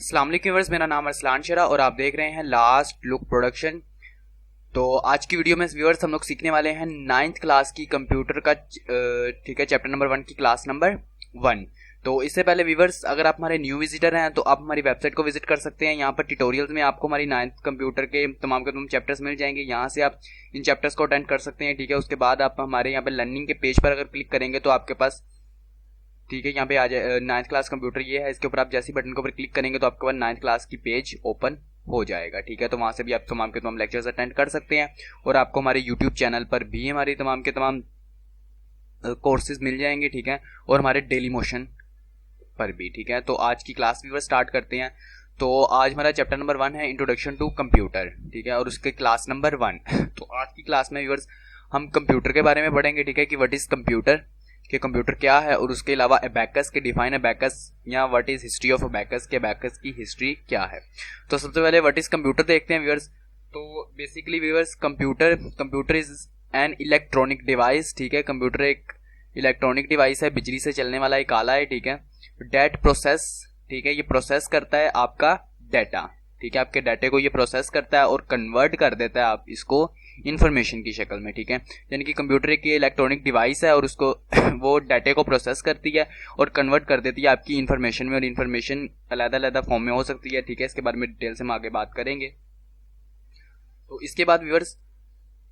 अस्सलाम वालेकुम व्यूअर्स, मेरा नाम अरसलान शरा और आप देख रहे हैं लास्ट लुक प्रोडक्शन। तो आज की वीडियो में व्यूअर्स हम लोग सीखने वाले हैं 9th क्लास की कंप्यूटर का ठीक है, चैप्टर नंबर 1 की क्लास नंबर 1। तो इससे पहले व्यूअर्स, अगर आप हमारे न्यू विजिटर हैं तो आप हमारी वेबसाइट को विजिट कर सकते हैं। यहाँ पर ट्यूटोरियल्स में आपको हमारी 9th कंप्यूटर के तमाम चैप्टर्स मिल जाएंगे। यहाँ से आप इन चैप्टर्स को अटेंड कर सकते हैं। ठीक है, उसके बाद आप हमारे यहाँ पर लर्निंग के पेज पर अगर क्लिक करेंगे तो आपके पास ठीक है यहाँ पे आ जाए 9th क्लास कंप्यूटर ये है। इसके ऊपर आप जैसे बटन के ऊपर क्लिक करेंगे तो आपके पास 9th क्लास की पेज ओपन हो जाएगा। ठीक है, तो वहाँ से भी आप तमाम के तमाम लेक्चर्स अटेंड कर सकते हैं और आपको हमारे यूट्यूब चैनल पर भी हमारी तमाम के तमाम कोर्सेज मिल जाएंगे। ठीक है, और हमारे डेली मोशन पर भी। ठीक है, तो आज की क्लास भी स्टार्ट करते हैं। तो आज हमारा चैप्टर नंबर 1 है इंट्रोडक्शन टू कंप्यूटर। ठीक है, और उसके क्लास नंबर 1 तो आज की क्लास में व्यूअर्स हम कंप्यूटर के बारे में पढ़ेंगे। ठीक है, कि व्हाट इज कंप्यूटर, कि कंप्यूटर क्या है, और उसके अलावा अबैकस के डिफाइन अबैकस या what is history of abacus के अबैकस की हिस्ट्री क्या है। तो सबसे पहले व्हाट इज कंप्यूटर देखते हैं व्यूअर्स। तो basically viewers computer is an electronic device. ठीक है, कंप्यूटर एक इलेक्ट्रॉनिक डिवाइस है, बिजली से चलने वाला एक आला है। ठीक है, डेट प्रोसेस, ठीक है, ये प्रोसेस करता है आपका डाटा। ठीक है, आपके डाटे को ये प्रोसेस करता है और कन्वर्ट कर देता है आप इसको इंफॉर्मेशन की शक्ल में। ठीक है, यानी कि कंप्यूटर एक इलेक्ट्रॉनिक डिवाइस है और उसको वो डाटे को प्रोसेस करती है और कन्वर्ट कर देती है आपकी इंफॉर्मेशन में, और इंफॉर्मेशन अलग-अलग फॉर्म में हो सकती है। ठीक है, इसके बारे में डिटेल से हम आगे बात करेंगे। तो इसके बाद व्यूअर्स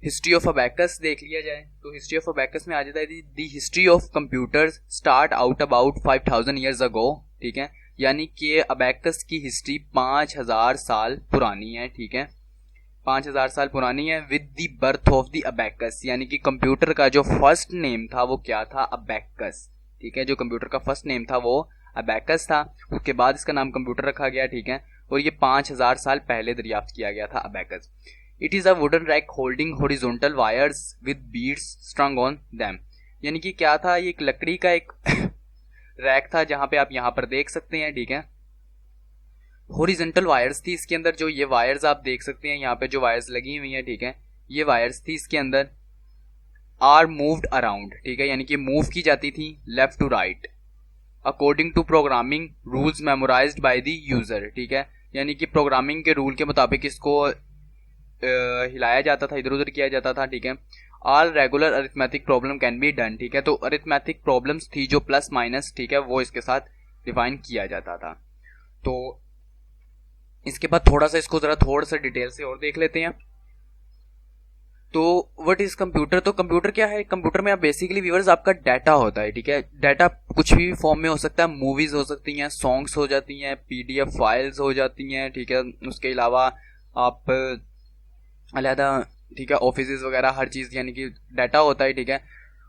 हिस्ट्री ऑफ अबैकस देख लिया जाए। तो हिस्ट्री ऑफ अबैकस में आ जाता है the history of computers start out about 5000 years ago. ठीक है, यानी कि अबैकस की हिस्ट्री 5000 साल पुरानी है। ठीक है, 5000 साल पुरानी है with the birth of the abacus, यानी कि कंप्यूटर का जो फर्स्ट नेम था वो क्या था, अबैकस। ठीक है, जो कंप्यूटर का फर्स्ट नेम था वो अबैकस था, उसके बाद इसका नाम कंप्यूटर रखा गया। ठीक है, और ये 5000 साल पहले दरियाफ्त किया गया था abacus. It is a wooden rack holding horizontal wires with beads स्ट्रंग on them, यानी कि क्या था, ये एक लकड़ी का एक रैक था जहां पे आप यहां पर देख सकते हैं। ठीक है, हॉरिजॉन्टल वायर्स थी इसके अंदर, जो ये वायर्स आप देख सकते हैं यहाँ पे जो वायर्स लगी हुई हैं। ठीक है, ये वायर्स थी इसके अंदर, आर मूव्ड अराउंड। ठीक है, यानी कि मूव की जाती थी left to right according to programming rules memorised by the user. ठीक है, यानी कि प्रोग्रामिंग के रूल के मुताबिक इसको हिलाया जाता था, इधर उधर किया जाता था। ठीक है, all regular arithmetic problem can be done. ठीक है, तो अरिथमेटिक प्रॉब्लम्स थी जो प्लस माइनस, ठीक है, वो इसके साथ डिफाइन किया जाता था। तो इसके बाद इसको थोड़ा सा डिटेल से और देख लेते हैं। तो व्हाट इज कंप्यूटर, तो कंप्यूटर क्या है, कंप्यूटर में आप बेसिकली व्यूअर्स आपका डाटा होता है। ठीक है, डाटा कुछ भी फॉर्म में हो सकता है, मूवीज हो सकती हैं, सॉन्ग्स हो जाती हैं, पीडीएफ फाइल्स हो जाती हैं। ठीक है, उसके अलावा आप अलहदा, ठीक है, ऑफिस वगैरह हर चीज़, यानी कि डाटा होता है। ठीक है,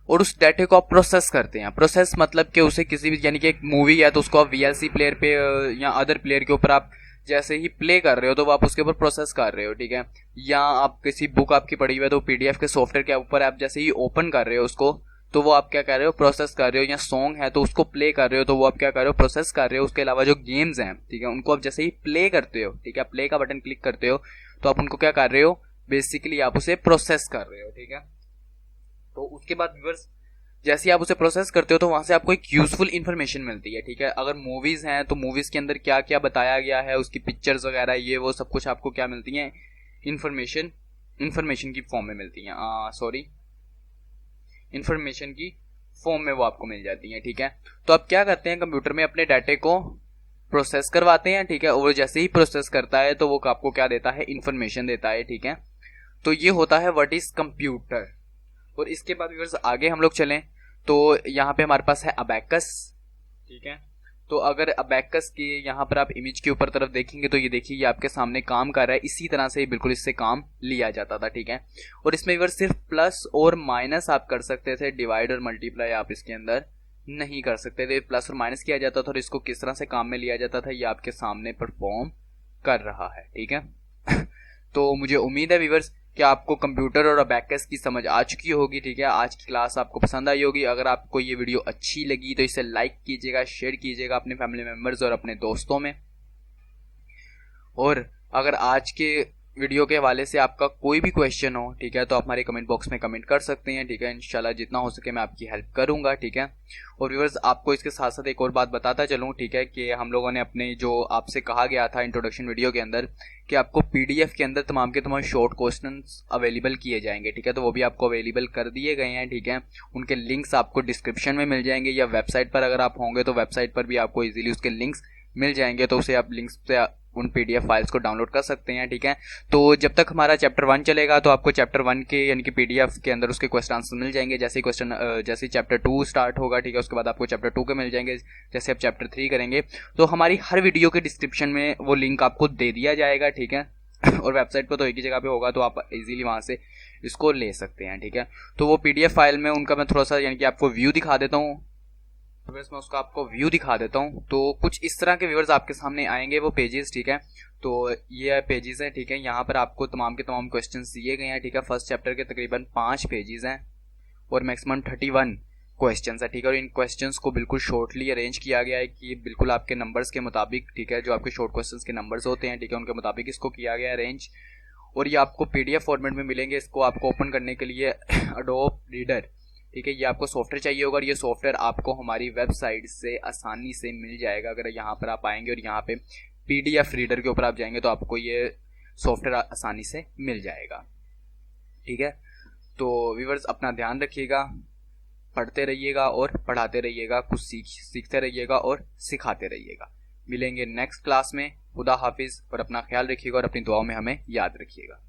और उस डाटे को आप प्रोसेस करते हैं। प्रोसेस मतलब कि उसे किसी भी, यानी कि एक मूवी है तो उसको आप वीएलसी प्लेयर पे या अदर प्लेयर के ऊपर आप जैसे ही प्ले कर रहे हो तो वो आप उसके ऊपर प्रोसेस कर रहे हो। ठीक है, या आप किसी बुक आपकी पढ़ी हुई है तो पीडीएफ के सॉफ्टवेयर के ऊपर आप जैसे ही ओपन कर रहे हो उसको, तो वो आप क्या कर रहे हो, प्रोसेस कर रहे हो। या सॉन्ग है तो उसको प्ले कर रहे हो तो वो आप क्या कर रहे हो, प्रोसेस कर रहे हो। उसके अलावा जो गेम्स हैं, ठीक है, उनको आप जैसे ही प्ले करते हो, ठीक है, प्ले का बटन क्लिक करते हो तो आप उनको क्या कर रहे हो, बेसिकली आप उसे प्रोसेस कर रहे हो। ठीक है, तो उसके बाद व्यूअर्स जैसे आप उसे प्रोसेस करते हो तो वहां से आपको एक यूजफुल इंफॉर्मेशन मिलती है। ठीक है, अगर मूवीज हैं तो मूवीज के अंदर क्या क्या बताया गया है, उसकी पिक्चर्स वगैरह ये वो सब कुछ आपको क्या मिलती है, इंफॉर्मेशन की फॉर्म में मिलती है, इंफॉर्मेशन की फॉर्म में वो आपको मिल जाती है। ठीक है, तो आप क्या करते हैं, कंप्यूटर में अपने डाटे को प्रोसेस करवाते हैं। ठीक है, और जैसे ही प्रोसेस करता है तो वो आपको क्या देता है, इंफॉर्मेशन देता है। ठीक है, तो ये होता है व्हाट इज कंप्यूटर। और इसके बाद व्यूअर्स आगे हम लोग चलें तो यहाँ पे हमारे पास है अबैकस। ठीक है, तो अगर अबैकस के यहाँ पर आप इमेज के ऊपर तरफ देखेंगे तो ये देखिए ये आपके सामने काम कर रहा है, इसी तरह से बिल्कुल इससे काम लिया जाता था। ठीक है, और इसमें व्यूअर्स सिर्फ प्लस और माइनस आप कर सकते थे, डिवाइड और मल्टीप्लाई आप इसके अंदर नहीं कर सकते थे। प्लस और माइनस किया जाता था और इसको किस तरह से काम में लिया जाता था ये आपके सामने परफॉर्म कर रहा है। ठीक है तो मुझे उम्मीद है व्यूअर्स कि आपको कंप्यूटर और अबैकस की समझ आ चुकी होगी। ठीक है, आज की क्लास आपको पसंद आई होगी। अगर आपको ये वीडियो अच्छी लगी तो इसे लाइक कीजिएगा, शेयर कीजिएगा अपने फैमिली मेम्बर्स और अपने दोस्तों में। और अगर आज के वीडियो के हवाले से आपका कोई भी क्वेश्चन हो, ठीक है, तो आप हमारे कमेंट बॉक्स में कमेंट कर सकते हैं, ठीक है। इंशाल्लाह जितना हो सके मैं आपकी हेल्प करूंगा, ठीक है। और व्यूअर्स आपको इसके साथ साथ एक और बात बताता चलूँ, ठीक है, कि हम लोगों ने अपने जो आपसे कहा गया था इंट्रोडक्शन वीडियो के अंदर कि आपको पीडीएफ के अंदर तमाम के तमाम शॉर्ट क्वेश्चंस अवेलेबल किए जाएंगे, ठीक है, तो वो भी आपको अवेलेबल कर दिए गए हैं, ठीक है। उनके लिंक्स आपको डिस्क्रिप्शन में मिल जाएंगे या वेबसाइट पर अगर आप होंगे तो वेबसाइट पर भी आपको ईजिली उसके लिंक्स मिल जाएंगे, तो उसे आप लिंक्स से उन पीडीएफ फाइल्स को डाउनलोड कर सकते हैं, ठीक है। तो जब तक हमारा चैप्टर 1 चलेगा तो आपको चैप्टर 1 के यानी कि पीडीएफ के अंदर उसके क्वेश्चन आंसर मिल जाएंगे। जैसे ही चैप्टर 2 स्टार्ट होगा, ठीक है, उसके बाद आपको चैप्टर 2 के मिल जाएंगे। जैसे आप चैप्टर 3 करेंगे तो हमारी हर वीडियो के डिस्क्रिप्शन में वो लिंक आपको दे दिया जाएगा, ठीक है। और वेबसाइट पर तो एक ही जगह पे होगा, तो आप इजीली वहाँ से इसको ले सकते हैं, ठीक है। तो वो पीडीएफ फाइल में उनका मैं थोड़ा सा यानी कि आपको व्यू दिखा देता हूँ। व्यूअर्स मैं उसका आपको व्यू दिखा देता हूँ। तो कुछ इस तरह के व्यूअर्स आपके सामने आएंगे वो पेजेस, ठीक है। तो ये पेजेस हैं, ठीक है। यहाँ पर आपको तमाम के तमाम क्वेश्चंस दिए गए हैं, ठीक है। फर्स्ट चैप्टर के तकरीबन 5 पेजेस हैं और मैक्सिमम 31 क्वेश्चंस है, ठीक है। और इन क्वेश्चंस को बिल्कुल शॉर्टली अरेंज किया गया है कि बिल्कुल आपके नंबर्स के मुताबिक, ठीक है, जो आपके शॉर्ट क्वेश्चंस के नंबर्स होते हैं, ठीक है, उनके मुताबिक इसको किया गया है अरेंज। और ये आपको पीडीएफ फॉर्मेट में मिलेंगे। इसको आपको ओपन करने के लिए एडोब रीडर, ठीक है, ये आपको सॉफ्टवेयर चाहिए होगा और ये सॉफ्टवेयर आपको हमारी वेबसाइट से आसानी से मिल जाएगा। अगर यहाँ पर आप आएंगे और यहाँ पे पीडीएफ रीडर के ऊपर आप जाएंगे तो आपको ये सॉफ्टवेयर आसानी से मिल जाएगा, ठीक है। तो व्यूअर्स अपना ध्यान रखिएगा, पढ़ते रहिएगा और पढ़ाते रहिएगा, कुछ सीखते रहिएगा और सिखाते रहिएगा। मिलेंगे नेक्स्ट क्लास में। खुदा हाफिज़ और अपना ख्याल रखिएगा और अपनी दुआओं में हमें याद रखिएगा।